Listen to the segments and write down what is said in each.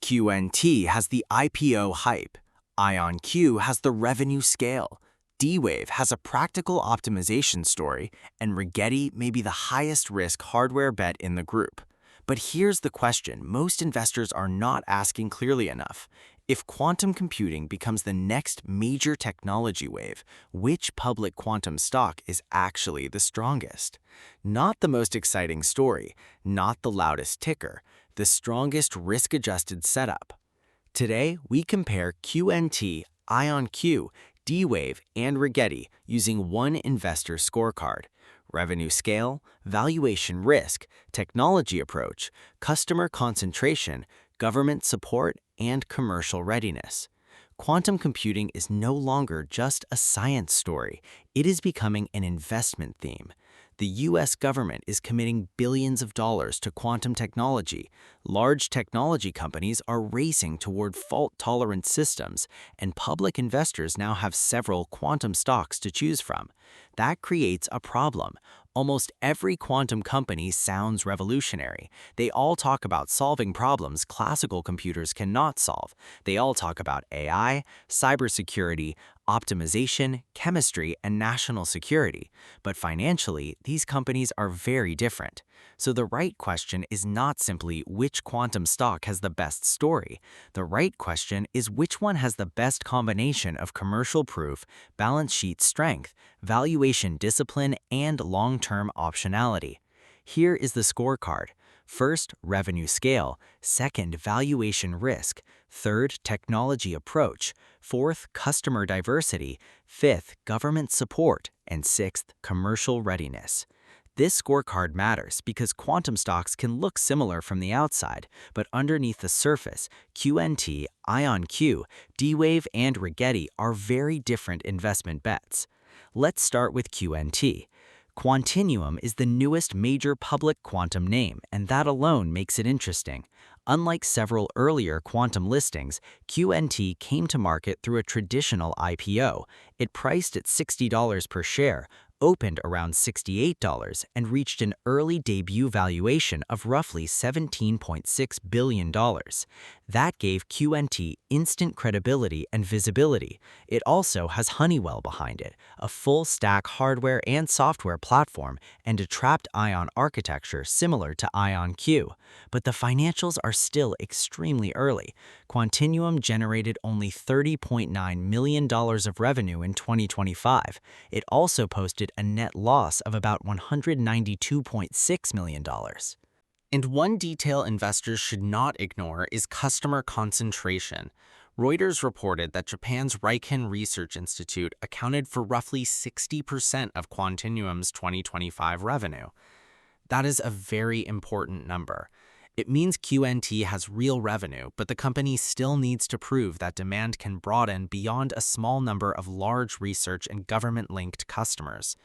QNT has the IPO hype, IonQ has the revenue scale, D-Wave has a practical optimization story, and Rigetti may be the highest risk hardware bet in the group. But here's the question most investors are not asking clearly enough. If quantum computing becomes the next major technology wave, which public quantum stock is actually the strongest? Not the most exciting story, not the loudest ticker, the strongest risk-adjusted setup. Today, we compare QNT, IonQ, D-Wave, and Rigetti using one investor scorecard: revenue scale, valuation risk, technology approach, customer concentration, government support, and commercial readiness. Quantum computing is no longer just a science story. It is becoming an investment theme. The U.S. government is committing billions of dollars to quantum technology. Large technology companies are racing toward fault-tolerant systems, and public investors now have several quantum stocks to choose from. That creates a problem. Almost every quantum company sounds revolutionary. They all talk about solving problems classical computers cannot solve. They all talk about AI, cybersecurity, optimization, chemistry, and national security. But financially, these companies are very different. So the right question is not simply which quantum stock has the best story. The right question is which one has the best combination of commercial proof, balance sheet strength, valuation discipline, and long-term optionality. Here is the scorecard. First, revenue scale. Second, valuation risk. Third, technology approach. Fourth, customer diversity. Fifth, government support. And sixth, commercial readiness. This scorecard matters because quantum stocks can look similar from the outside, but underneath the surface, QNT, IonQ, D-Wave, and Rigetti are very different investment bets. Let's start with QNT. Quantinuum is the newest major public quantum name, and that alone makes it interesting. Unlike several earlier quantum listings, QNT came to market through a traditional IPO. It priced at $60 per share, opened around $68, and reached an early debut valuation of roughly $17.6 billion. That gave QNT instant credibility and visibility. It also has Honeywell behind it, a full-stack hardware and software platform, and a trapped ion architecture similar to IonQ. But the financials are still extremely early. Quantinuum generated only $30.9 million of revenue in 2025. It also posted a net loss of about $192.6 million. And one detail investors should not ignore is customer concentration. Reuters reported that Japan's Riken Research Institute accounted for roughly 60% of Quantinuum's 2025 revenue. That is a very important number. It means QNT has real revenue, but the company still needs to prove that demand can broaden beyond a small number of large research and government-linked customers.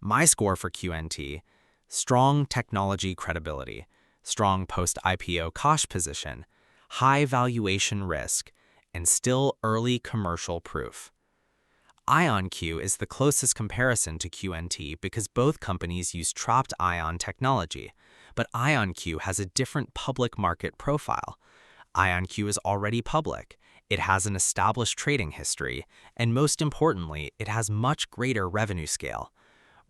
My score for QNT: strong technology credibility, strong post-IPO cash position, high valuation risk, and still early commercial proof. IonQ is the closest comparison to QNT because both companies use trapped ion technology, but IonQ has a different public market profile. IonQ is already public, it has an established trading history, and most importantly, it has much greater revenue scale.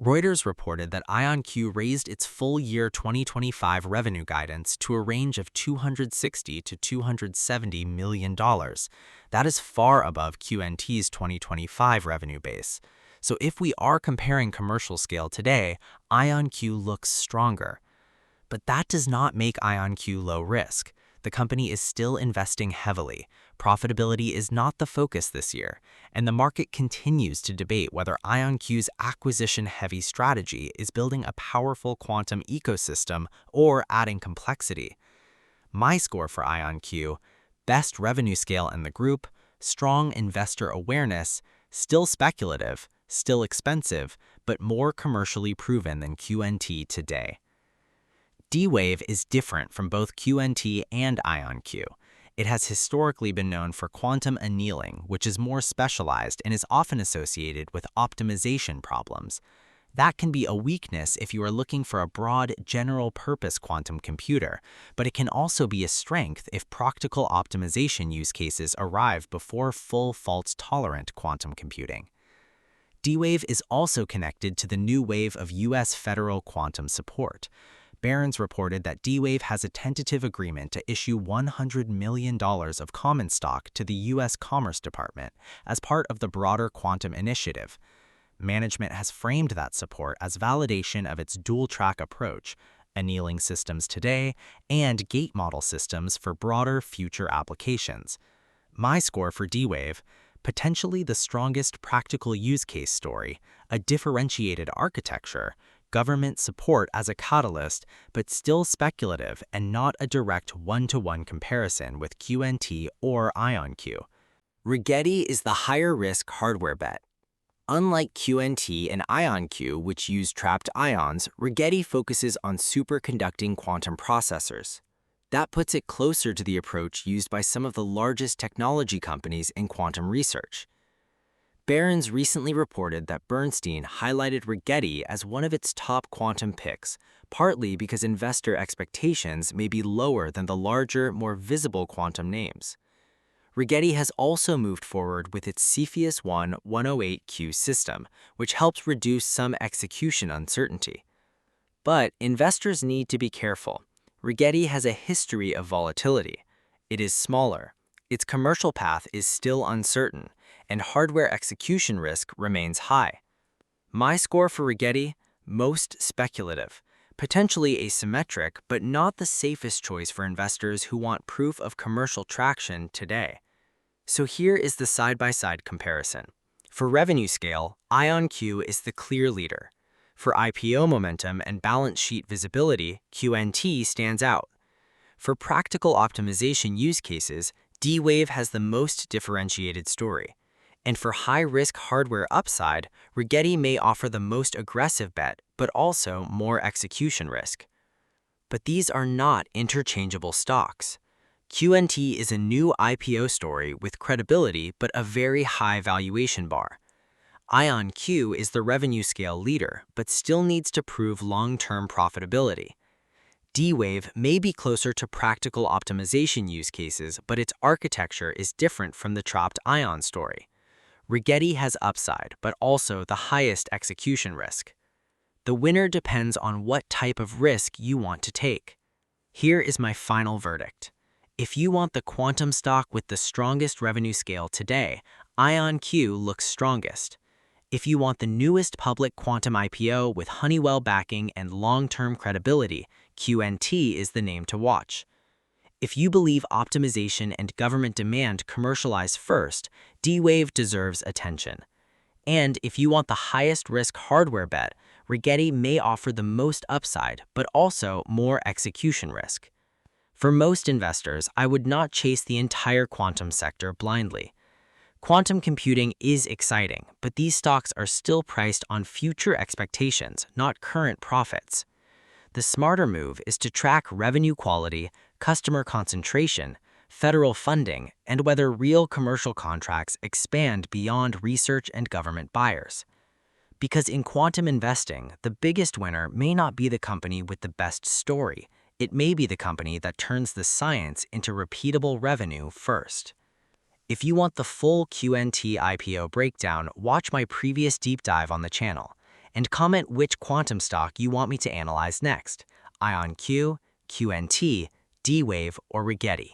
Reuters reported that IonQ raised its full-year 2025 revenue guidance to a range of $260 to $270 million. That is far above QNT's 2025 revenue base. So if we are comparing commercial scale today, IonQ looks stronger. But that does not make IonQ low risk. The company is still investing heavily. Profitability is not the focus this year, and the market continues to debate whether IonQ's acquisition-heavy strategy is building a powerful quantum ecosystem or adding complexity. My score for IonQ: best revenue scale in the group, strong investor awareness, still speculative, still expensive, but more commercially proven than QNT today. D-Wave is different from both QNT and IonQ. It has historically been known for quantum annealing, which is more specialized and is often associated with optimization problems. That can be a weakness if you are looking for a broad, general-purpose quantum computer, but it can also be a strength if practical optimization use cases arrive before full fault-tolerant quantum computing. D-Wave is also connected to the new wave of U.S. federal quantum support. Barron's reported that D-Wave has a tentative agreement to issue $100 million of common stock to the U.S. Commerce Department as part of the broader quantum initiative. Management has framed that support as validation of its dual-track approach, annealing systems today and gate model systems for broader future applications. My score for D-Wave: potentially the strongest practical use case story, a differentiated architecture, government support as a catalyst, but still speculative and not a direct one-to-one comparison with QNT or IonQ. Rigetti is the higher-risk hardware bet. Unlike QNT and IonQ, which use trapped ions, Rigetti focuses on superconducting quantum processors. That puts it closer to the approach used by some of the largest technology companies in quantum research. Barron's recently reported that Bernstein highlighted Rigetti as one of its top quantum picks, partly because investor expectations may be lower than the larger, more visible quantum names. Rigetti has also moved forward with its Cepheus 1 108Q system, which helps reduce some execution uncertainty. But investors need to be careful. Rigetti has a history of volatility. It is smaller, its commercial path is still uncertain, and hardware execution risk remains high. My score for Rigetti: most speculative, potentially asymmetric, but not the safest choice for investors who want proof of commercial traction today. So here is the side-by-side comparison. For revenue scale, IonQ is the clear leader. For IPO momentum and balance sheet visibility, QNT stands out. For practical optimization use cases, D-Wave has the most differentiated story. And for high-risk hardware upside, Rigetti may offer the most aggressive bet, but also more execution risk. But these are not interchangeable stocks. QNT is a new IPO story with credibility but a very high valuation bar. IonQ is the revenue scale leader, but still needs to prove long-term profitability. D-Wave may be closer to practical optimization use cases, but its architecture is different from the trapped ion story. Rigetti has upside, but also the highest execution risk. The winner depends on what type of risk you want to take. Here is my final verdict. If you want the quantum stock with the strongest revenue scale today, IonQ looks strongest. If you want the newest public quantum IPO with Honeywell backing and long-term credibility, QNT is the name to watch. If you believe optimization and government demand commercialize first, D-Wave deserves attention. And if you want the highest risk hardware bet, Rigetti may offer the most upside, but also more execution risk. For most investors, I would not chase the entire quantum sector blindly. Quantum computing is exciting, but these stocks are still priced on future expectations, not current profits. The smarter move is to track revenue quality, customer concentration, federal funding, and whether real commercial contracts expand beyond research and government buyers. Because in quantum investing, the biggest winner may not be the company with the best story. It may be the company that turns the science into repeatable revenue first. If you want the full QNT IPO breakdown, watch my previous deep dive on the channel, and comment which quantum stock you want me to analyze next: IonQ, QNT, D-Wave, or Rigetti.